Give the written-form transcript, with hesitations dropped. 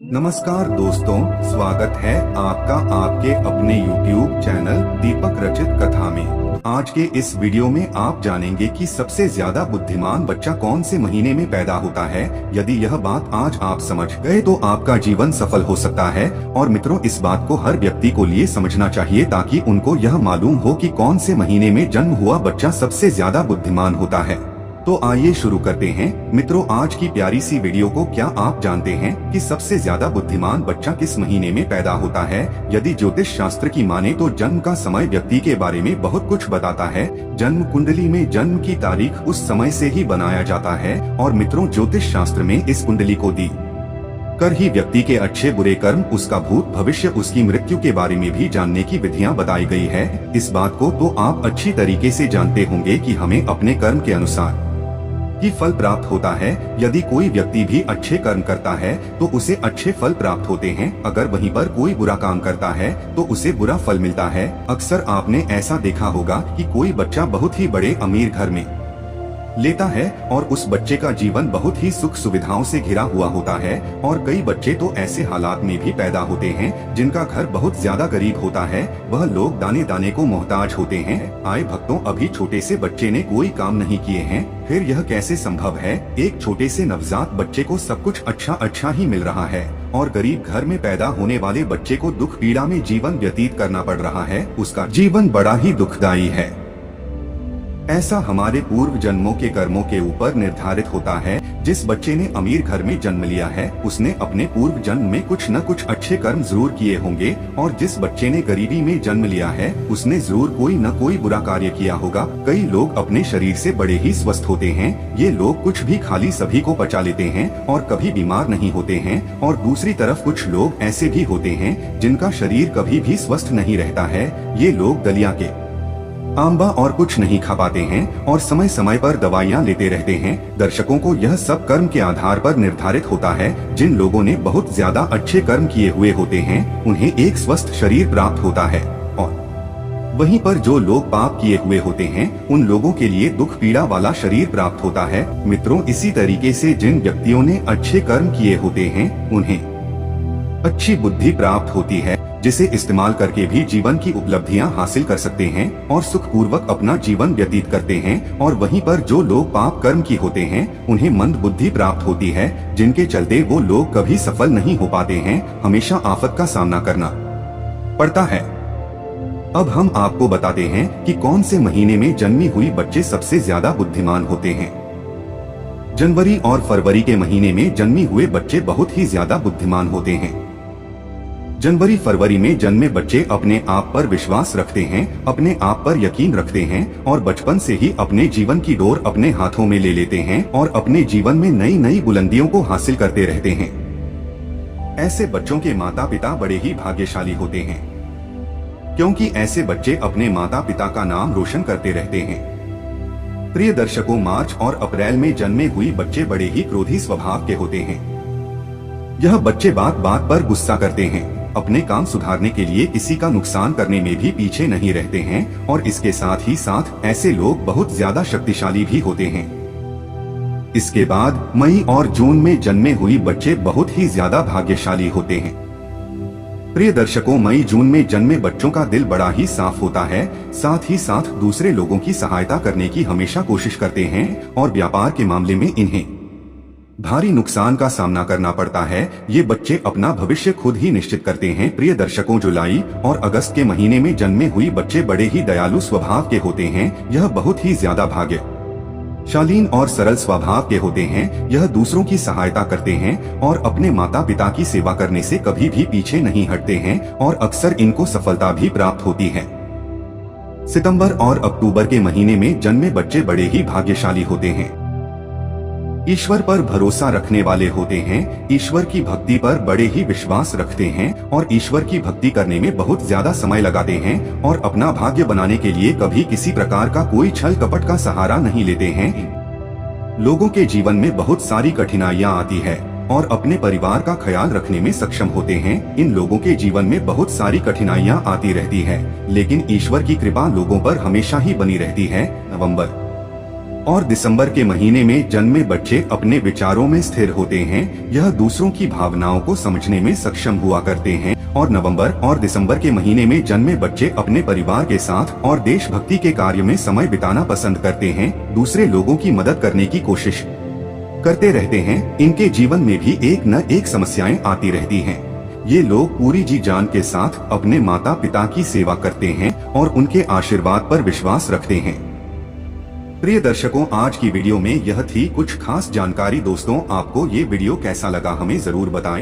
नमस्कार दोस्तों, स्वागत है आपका आपके अपने YouTube चैनल दीपक रचित कथा में। आज के इस वीडियो में आप जानेंगे कि सबसे ज्यादा बुद्धिमान बच्चा कौन से महीने में पैदा होता है। यदि यह बात आज आप समझ गए तो आपका जीवन सफल हो सकता है। और मित्रों, इस बात को हर व्यक्ति को लिए समझना चाहिए ताकि उनको यह मालूम हो कि कौन से महीने में जन्म हुआ बच्चा सबसे ज्यादा बुद्धिमान होता है। तो आइए शुरू करते हैं। मित्रों, आज की प्यारी सी वीडियो को क्या आप जानते हैं कि सबसे ज्यादा बुद्धिमान बच्चा किस महीने में पैदा होता है? यदि ज्योतिष शास्त्र की माने तो जन्म का समय व्यक्ति के बारे में बहुत कुछ बताता है। जन्म कुंडली में जन्म की तारीख उस समय से ही बनाया जाता है। और मित्रों, ज्योतिष शास्त्र में इस कुंडली को दी कर ही व्यक्ति के अच्छे बुरे कर्म, उसका भूत भविष्य, उसकी मृत्यु के बारे में भी जानने की विधियां बताई गई है। इस बात को तो आप अच्छी तरीके से जानते होंगे कि हमें अपने कर्म के अनुसार ही फल प्राप्त होता है। यदि कोई व्यक्ति भी अच्छे कर्म करता है तो उसे अच्छे फल प्राप्त होते हैं। अगर वहीं पर कोई बुरा काम करता है तो उसे बुरा फल मिलता है। अक्सर आपने ऐसा देखा होगा कि कोई बच्चा बहुत ही बड़े अमीर घर में लेता है और उस बच्चे का जीवन बहुत ही सुख सुविधाओं से घिरा हुआ होता है। और कई बच्चे तो ऐसे हालात में भी पैदा होते हैं जिनका घर बहुत ज्यादा गरीब होता है। वह लोग दाने दाने को मोहताज होते हैं। आए भक्तों, अभी छोटे से बच्चे ने कोई काम नहीं किए हैं, फिर यह कैसे संभव है? एक छोटे से नवजात बच्चे को सब कुछ अच्छा ही मिल रहा है और गरीब घर में पैदा होने वाले बच्चे को दुख पीड़ा में जीवन व्यतीत करना पड़ रहा है। उसका जीवन बड़ा ही दुखदायी है। ऐसा हमारे पूर्व जन्मों के कर्मों के ऊपर निर्धारित होता है। जिस बच्चे ने अमीर घर में जन्म लिया है उसने अपने पूर्व जन्म में कुछ न कुछ अच्छे कर्म जरूर किए होंगे। और जिस बच्चे ने गरीबी में जन्म लिया है उसने जरूर कोई न कोई बुरा कार्य किया होगा। कई लोग अपने शरीर से बड़े ही स्वस्थ होते हैं। ये लोग कुछ भी खा ली सभी को पचा लेते हैं और कभी बीमार नहीं होते हैं। और दूसरी तरफ कुछ लोग ऐसे भी होते हैं जिनका शरीर कभी भी स्वस्थ नहीं रहता है। ये लोग दलिया के आंबा और कुछ नहीं खा पाते हैं और समय समय पर दवाइयाँ लेते रहते हैं। दर्शकों को यह सब कर्म के आधार पर निर्धारित होता है। जिन लोगों ने बहुत ज्यादा अच्छे कर्म किए हुए होते हैं उन्हें एक स्वस्थ शरीर प्राप्त होता है। और वहीं पर जो लोग पाप किए हुए होते हैं उन लोगों के लिए दुख पीड़ा वाला शरीर प्राप्त होता है। मित्रों, इसी तरीके से जिन व्यक्तियों ने अच्छे कर्म किए होते हैं उन्हें अच्छी बुद्धि प्राप्त होती है, जिसे इस्तेमाल करके भी जीवन की उपलब्धियां हासिल कर सकते हैं और सुखपूर्वक अपना जीवन व्यतीत करते हैं। और वहीं पर जो लोग पाप कर्म की होते हैं उन्हें मंद बुद्धि प्राप्त होती है, जिनके चलते वो लोग कभी सफल नहीं हो पाते हैं, हमेशा आफत का सामना करना पड़ता है। अब हम आपको बताते हैं कि कौन से महीने में जन्मी हुई बच्चे सबसे ज्यादा बुद्धिमान होते हैं। जनवरी और फरवरी के महीने में जन्मी हुए बच्चे बहुत ही ज्यादा बुद्धिमान होते हैं। जनवरी फरवरी में जन्मे बच्चे अपने आप पर विश्वास रखते हैं, अपने आप पर यकीन रखते हैं और बचपन से ही अपने जीवन की डोर अपने हाथों में ले लेते हैं और अपने जीवन में नई नई बुलंदियों को हासिल करते रहते हैं। ऐसे बच्चों के माता पिता बड़े ही भाग्यशाली होते हैं, क्योंकि ऐसे बच्चे अपने माता पिता का नाम रोशन करते रहते हैं। प्रिय दर्शकों, मार्च और अप्रैल में जन्मे हुए बच्चे बड़े ही क्रोधी स्वभाव के होते हैं। यह बच्चे बात बात पर गुस्सा करते हैं, अपने काम सुधारने के लिए किसी का नुकसान करने में भी पीछे नहीं रहते हैं। और इसके साथ ही साथ ऐसे लोग बहुत ज्यादा शक्तिशाली भी होते हैं। इसके बाद मई और जून में जन्मे हुए बच्चे बहुत ही ज्यादा भाग्यशाली होते हैं। प्रिय दर्शकों, मई जून में जन्मे बच्चों का दिल बड़ा ही साफ होता है, साथ ही साथ दूसरे लोगों की सहायता करने की हमेशा कोशिश करते हैं। और व्यापार के मामले में इन्हें भारी नुकसान का सामना करना पड़ता है। ये बच्चे अपना भविष्य खुद ही निश्चित करते हैं। प्रिय दर्शकों, जुलाई और अगस्त के महीने में जन्मे हुए बच्चे बड़े ही दयालु स्वभाव के होते हैं। यह बहुत ही ज्यादा भाग्यशालीन और सरल स्वभाव के होते हैं। यह दूसरों की सहायता करते हैं और अपने माता पिता की सेवा करने से कभी भी पीछे नहीं हटते हैं और अक्सर इनको सफलता भी प्राप्त होती है। सितंबर और अक्टूबर के महीने में जन्मे बच्चे बड़े ही भाग्यशाली होते हैं। ईश्वर पर भरोसा रखने वाले होते हैं, ईश्वर की भक्ति पर बड़े ही विश्वास रखते हैं और ईश्वर की भक्ति करने में बहुत ज्यादा समय लगाते हैं और अपना भाग्य बनाने के लिए कभी किसी प्रकार का कोई छल कपट का सहारा नहीं लेते हैं। लोगों के जीवन में बहुत सारी कठिनाइयां आती है और अपने परिवार का ख्याल रखने में सक्षम होते हैं। इन लोगों के जीवन में बहुत सारी कठिनाइयां आती रहती है, लेकिन ईश्वर की कृपा लोगों पर हमेशा ही बनी रहती है। नवंबर और दिसंबर के महीने में जन्मे बच्चे अपने विचारों में स्थिर होते हैं, यह दूसरों की भावनाओं को समझने में सक्षम हुआ करते हैं। और नवंबर और दिसंबर के महीने में जन्मे बच्चे अपने परिवार के साथ और देशभक्ति के कार्य में समय बिताना पसंद करते हैं, दूसरे लोगों की मदद करने की कोशिश करते रहते हैं। इनके जीवन में भी एक न एक समस्याएं आती रहती हैं। ये लोग पूरी जी जान के साथ अपने माता पिता की सेवा करते हैं और उनके आशीर्वाद पर विश्वास रखते हैं। प्रिय दर्शकों, आज की वीडियो में यह थी कुछ खास जानकारी। दोस्तों, आपको ये वीडियो कैसा लगा हमें जरूर बताएं।